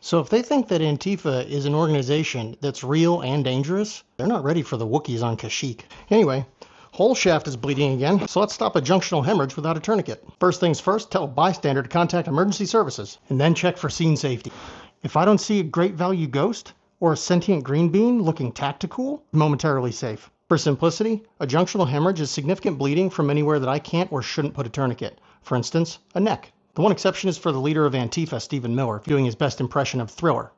So if they think that Antifa is an organization that's real and dangerous, they're not ready for the Wookiees on Kashyyyk. Anyway, whole shaft is bleeding again, so let's stop a junctional hemorrhage without a tourniquet. First things first, tell a bystander to contact emergency services, and then check for scene safety. If I don't see a great value ghost or a sentient green bean looking tactical, momentarily safe. For simplicity, a junctional hemorrhage is significant bleeding from anywhere that I can't or shouldn't put a tourniquet. For instance, a neck. The one exception is for the leader of Antifa, Stephen Miller, doing his best impression of Thriller.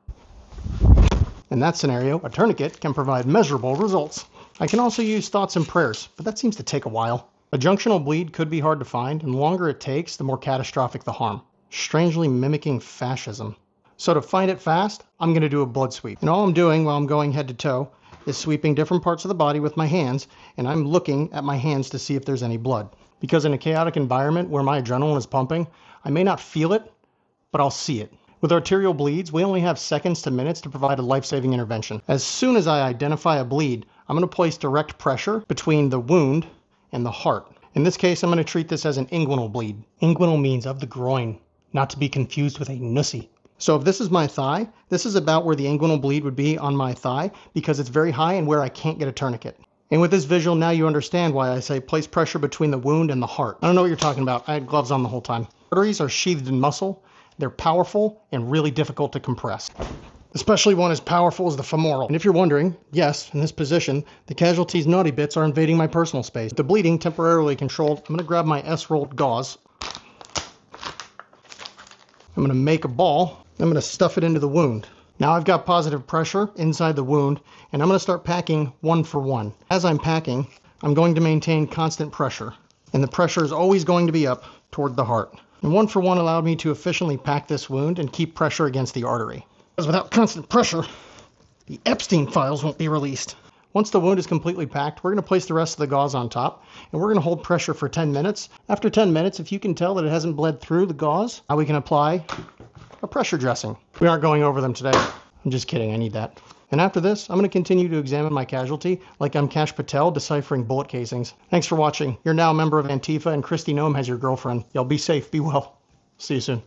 In that scenario, a tourniquet can provide measurable results. I can also use thoughts and prayers, but that seems to take a while. A junctional bleed could be hard to find, and the longer it takes, the more catastrophic the harm. Strangely mimicking fascism. So to find it fast, I'm going to do a blood sweep. And all I'm doing while I'm going head to toe is sweeping different parts of the body with my hands, and I'm looking at my hands to see if there's any blood. Because in a chaotic environment where my adrenaline is pumping, I may not feel it, but I'll see it. With arterial bleeds, we only have seconds to minutes to provide a life-saving intervention. As soon as I identify a bleed, I'm going to place direct pressure between the wound and the heart. In this case, I'm going to treat this as an inguinal bleed. Inguinal means of the groin, not to be confused with a nussy. So if this is my thigh, this is about where the inguinal bleed would be on my thigh because it's very high and where I can't get a tourniquet. And with this visual, now you understand why I say place pressure between the wound and the heart. I don't know what you're talking about. I had gloves on the whole time. Arteries are sheathed in muscle. They're powerful and really difficult to compress, especially one as powerful as the femoral. And if you're wondering, yes, in this position, the casualty's naughty bits are invading my personal space. With the bleeding temporarily controlled, I'm going to grab my S-rolled gauze. I'm going to make a ball. I'm going to stuff it into the wound. Now I've got positive pressure inside the wound, and I'm going to start packing one for one. As I'm packing, I'm going to maintain constant pressure, and the pressure is always going to be up toward the heart. And one for one allowed me to efficiently pack this wound and keep pressure against the artery. Because without constant pressure, the Epstein files won't be released. Once the wound is completely packed, we're going to place the rest of the gauze on top, and we're going to hold pressure for 10 minutes. After 10 minutes, if you can tell that it hasn't bled through the gauze, now we can apply a pressure dressing. We aren't going over them today. I'm just kidding, I need that. And after this, I'm going to continue to examine my casualty like I'm Kash Patel deciphering bullet casings. Thanks for watching. You're now a member of Antifa, and Kristi Noem has your girlfriend. Y'all be safe, be well. See you soon.